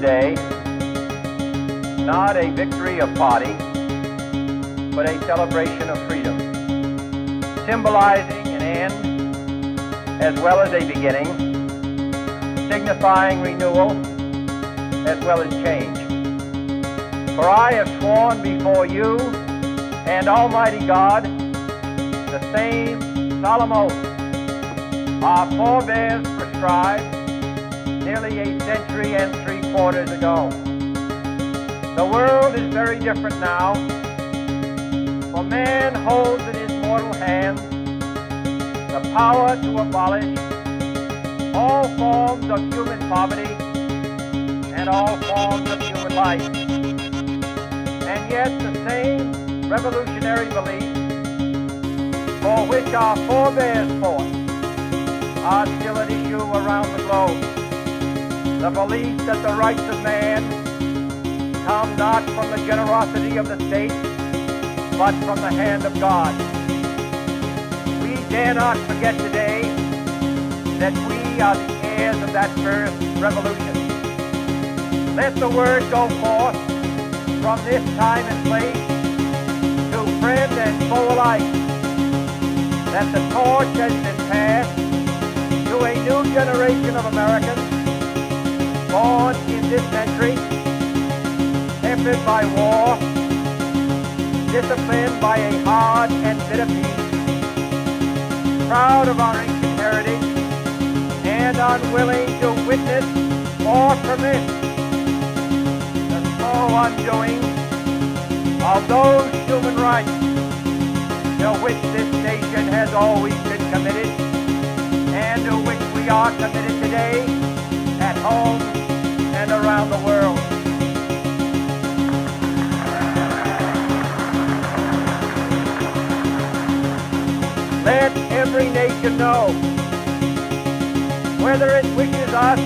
today, not a victory of party, but a celebration of freedom, symbolizing an end as well as a beginning, signifying renewal as well as change. For I have sworn before you and Almighty God the same solemn oath our forebears prescribed nearly a century and 3/4 ago. The world is very different now, for man holds in his mortal hand the power to abolish all forms of human poverty and all forms of human life. And yet the same revolutionary beliefs for which our forebears fought are still at issue around the globe. The belief that the rights of man come not from the generosity of the state, but from the hand of God. We dare not forget today that we are the heirs of that first revolution. Let the word go forth from this time and place to friend and foe alike that the torch has been passed to a new generation of Americans born in this century, tempered by war, disciplined by a hard and bitter peace, proud of our ancient heritage, and unwilling to witness or permit the slow undoing of those human rights to which this nation has always been committed, and to which we are committed today at home and around the world. Let every nation know, whether it wishes us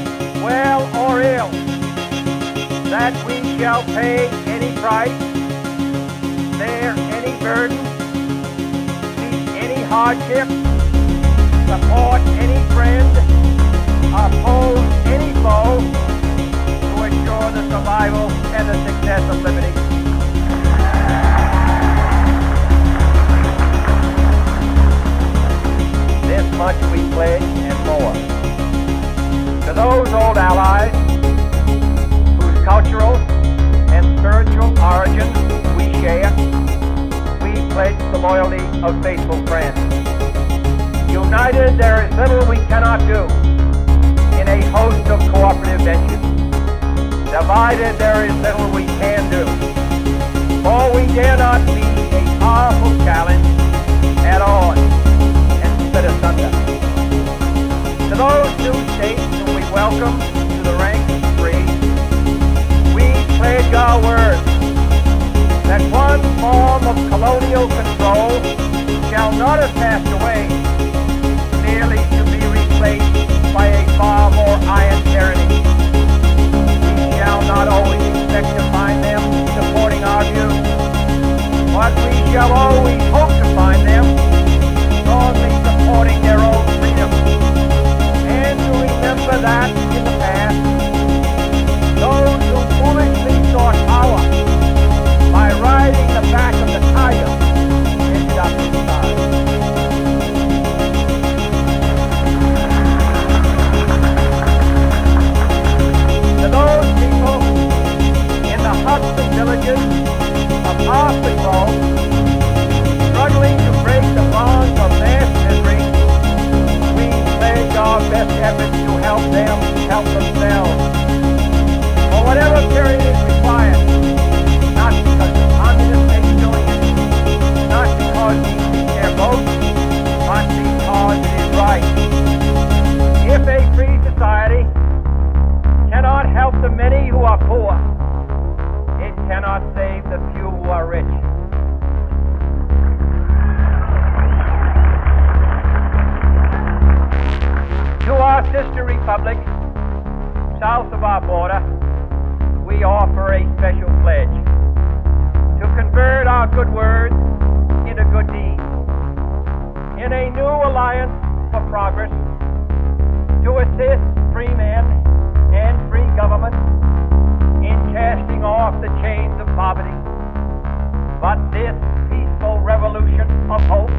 well or ill, that we shall pay any price, bear any burden, meet any hardship, support any friend, oppose any foe, to ensure the survival and the success of liberty. This much we pledge and more. To those old allies whose cultural and spiritual origin we share, we pledge the loyalty of faithful friends. United, there is little we cannot do in a host of cooperative ventures. Divided, there is little we can do, for we dare not meet a powerful challenge at odds and split asunder. To those new states whom we welcome to the ranks of free, we pledge our word that one form of colonial control shall not have passed away, merely to be replaced by a far more iron tyranny. We shall not always expect to find them supporting our view, but we shall always hope to find them strongly supporting their own freedom. And to remember that in the past, those who foolishly sought power by riding the back of the tiger ended up inside. To those people in the huts and villages of our patrol, struggling to break the bonds of mass misery, we pledge our best efforts to help them help themselves. For whatever period is required, not because the communists may be doing it, not because we seek their votes, but because it is right. If a free society cannot help the many who are poor, it cannot save the few who are rich. To our sister republics south of our border, we offer a special pledge to convert our good words into good deeds, in a new alliance for progress, to assist free men and free government casting off the chains of poverty. But this peaceful revolution of hope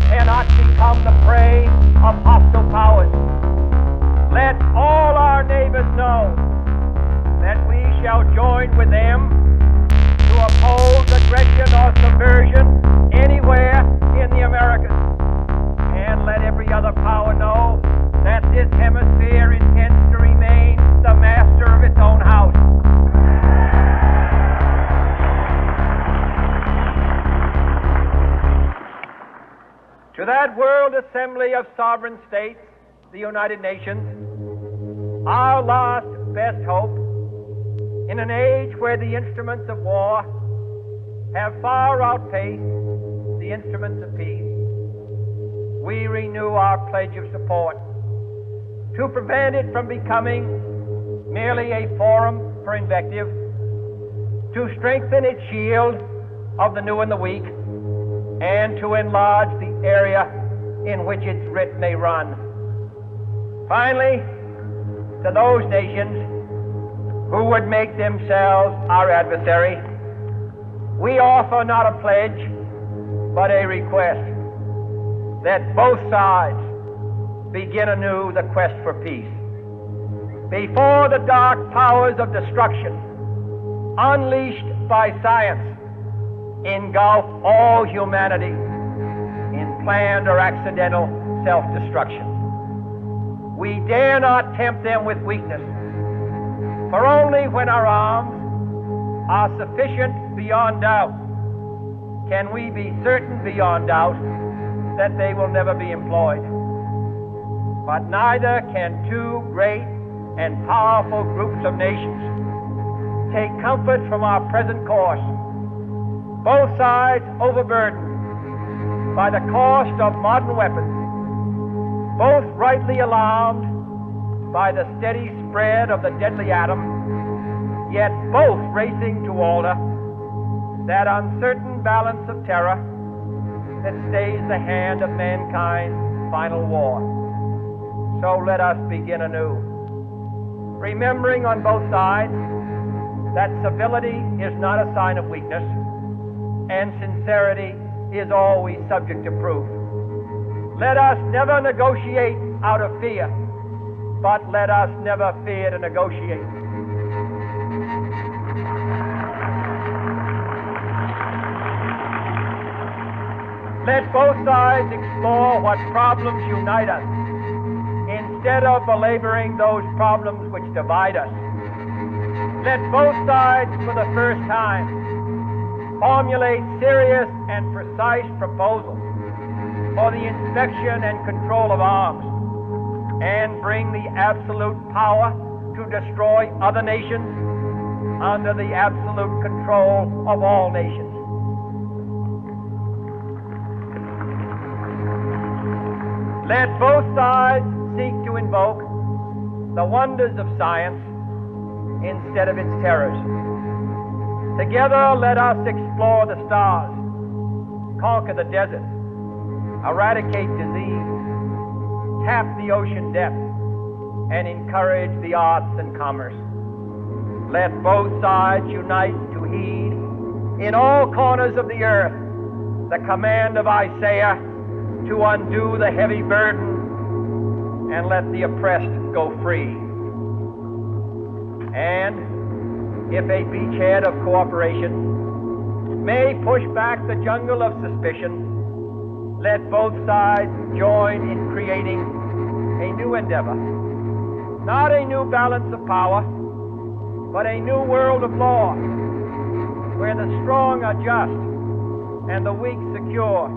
cannot become the prey of hostile powers. Let all our neighbors know that we shall join with them to oppose aggression or subversion anywhere in the Americas. And let every other power know that this hemisphere intends to remain the master of its own house. To that World Assembly of Sovereign States, the United Nations, our last best hope, in an age where the instruments of war have far outpaced the instruments of peace, we renew our pledge of support to prevent it from becoming merely a forum for invective, to strengthen its shield of the new and the weak, and to enlarge the area in which its writ may run. Finally, to those nations who would make themselves our adversary, we offer not a pledge, but a request that both sides begin anew the quest for peace. Before the dark powers of destruction, unleashed by science, engulf all humanity in planned or accidental self-destruction. We dare not tempt them with weakness, for only when our arms are sufficient beyond doubt can we be certain beyond doubt that they will never be employed. But neither can two great and powerful groups of nations take comfort from our present course, both sides overburdened by the cost of modern weapons, both rightly alarmed by the steady spread of the deadly atom, yet both racing to alter that uncertain balance of terror that stays the hand of mankind's final war. So let us begin anew, remembering on both sides that civility is not a sign of weakness, and sincerity is always subject to proof. Let us never negotiate out of fear, but let us never fear to negotiate. Let both sides explore what problems unite us, instead of belaboring those problems which divide us. Let both sides, for the first time, formulate serious and precise proposals for the inspection and control of arms, and bring the absolute power to destroy other nations under the absolute control of all nations. Let both sides seek to invoke the wonders of science instead of its terrors. Together, let us explore the stars, conquer the desert, eradicate disease, tap the ocean depths, and encourage the arts and commerce. Let both sides unite to heed in all corners of the earth the command of Isaiah to undo the heavy burden and let the oppressed go free. And if a beachhead of cooperation may push back the jungle of suspicion, let both sides join in creating a new endeavor, not a new balance of power, but a new world of law, where the strong are just and the weak secure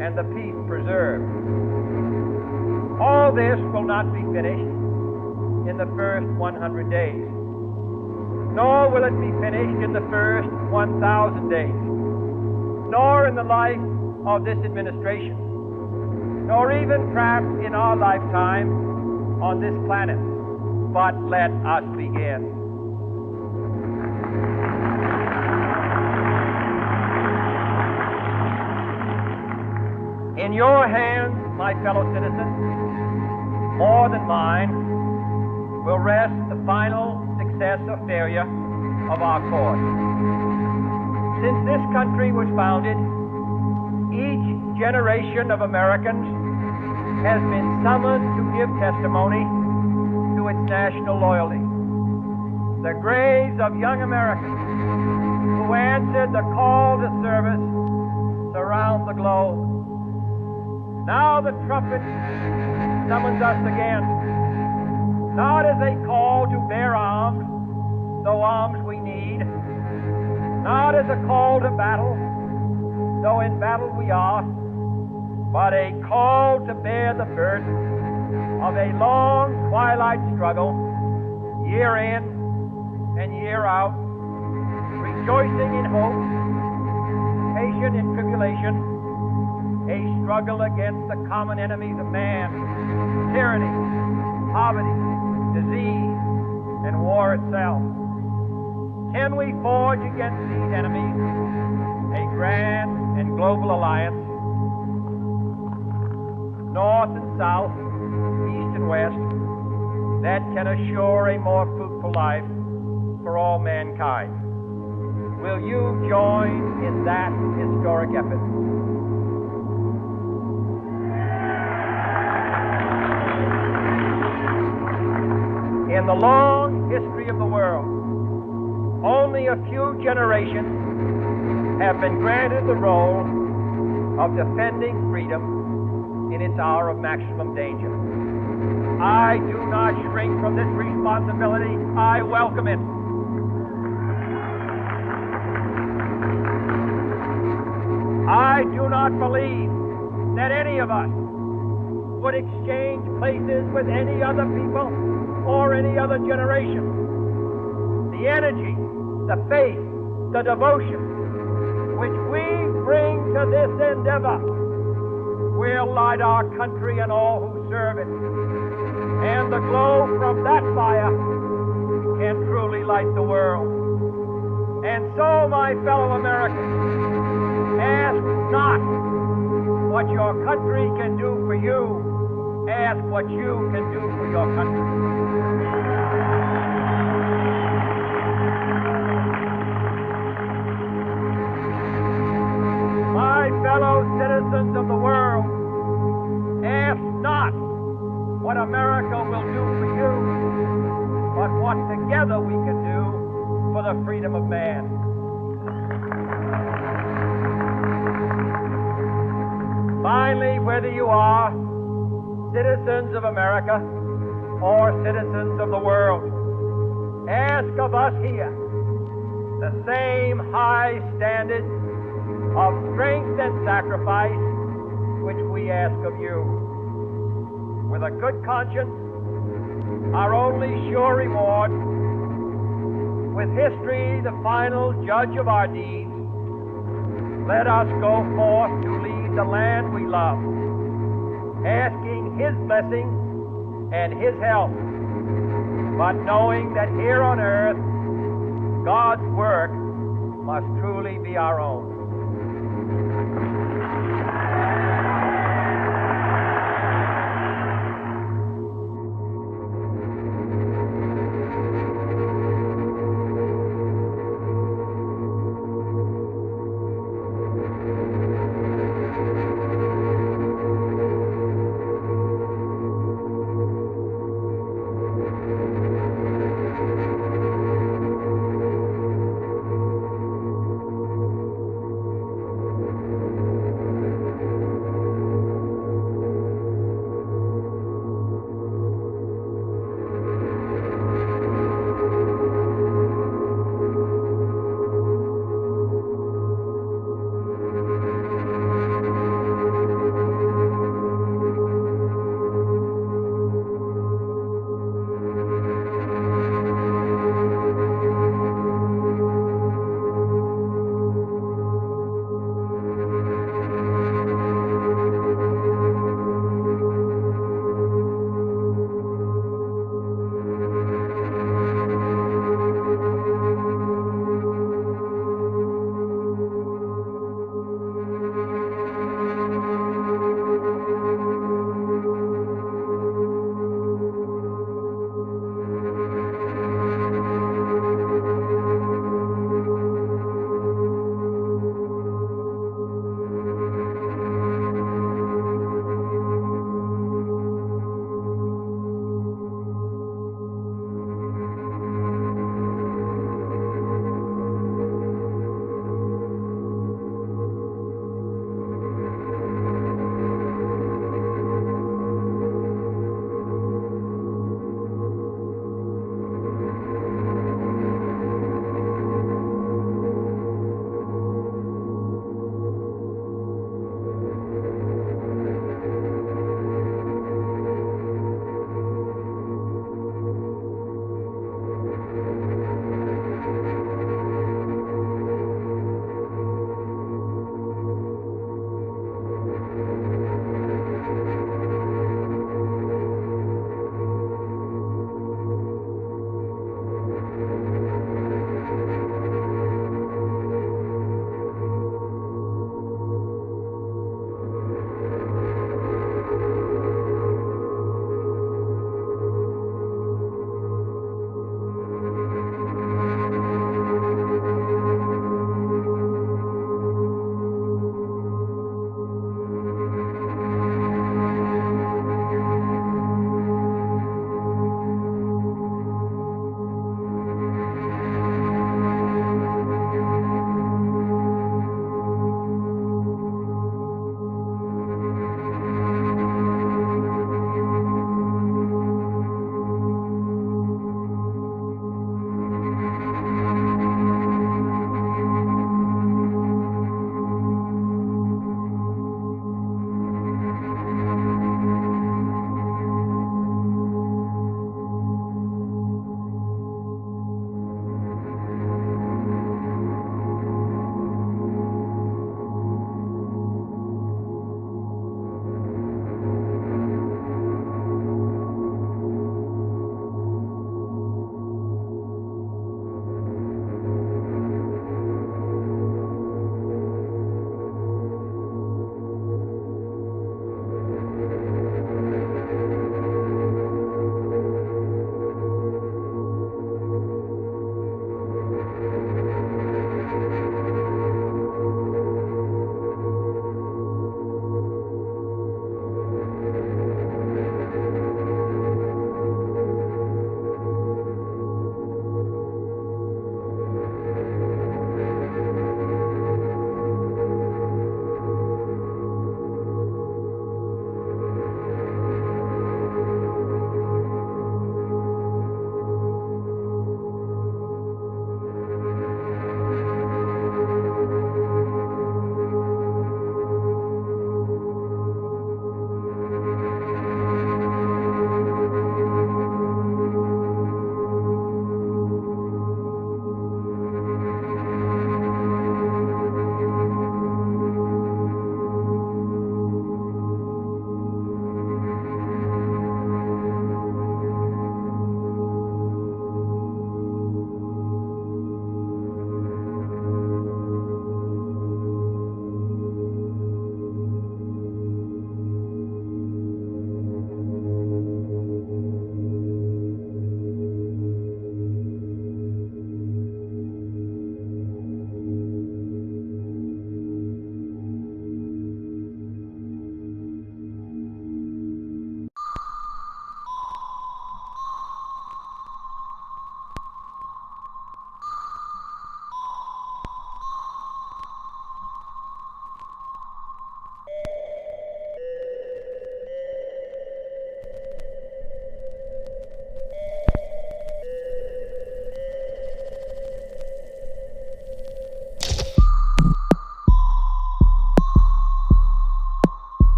and the peace preserved. All this will not be finished in the first 100 days, nor will it be finished in the first 1,000 days, nor in the life of this administration, nor even perhaps in our lifetime on this planet. But let us begin. In your hands, my fellow citizens, more than mine, will rest the final success success or failure of our cause. Since this country was founded, each generation of Americans has been summoned to give testimony to its national loyalty. The graves of young Americans who answered the call to service surround the globe. Now the trumpet summons us again, not as a call to bear arms, though arms we need, not as a call to battle, though in battle we are, but a call to bear the burden of a long twilight struggle, year in and year out, rejoicing in hope, patient in tribulation, a struggle against the common enemies of man, tyranny, poverty, disease, and war itself. Can we forge against these enemies a grand and global alliance, north and south, east and west, that can assure a more fruitful life for all mankind? Will you join in that historic effort? In the long history of the world, only a few generations have been granted the role of defending freedom in its hour of maximum danger. I do not shrink from this responsibility. I welcome it. I do not believe that any of us would exchange places with any other people or any other generation. The energy, the faith, the devotion which we bring to this endeavor will light our country and all who serve it. And the glow from that fire can truly light the world. And so, my fellow Americans, ask not what your country can do for you. Ask what you can do for your country. My fellow citizens of the world, ask not what America will do for you, but what together we can do for the freedom of man. Finally, whether you are citizens of America or citizens of the world, ask of us here the same high standard of strength and sacrifice which we ask of you. With a good conscience, our only sure reward, with history the final judge of our deeds, let us go forth to lead the land we love, asking His blessing and His help, but knowing that here on earth, God's work must truly be our own.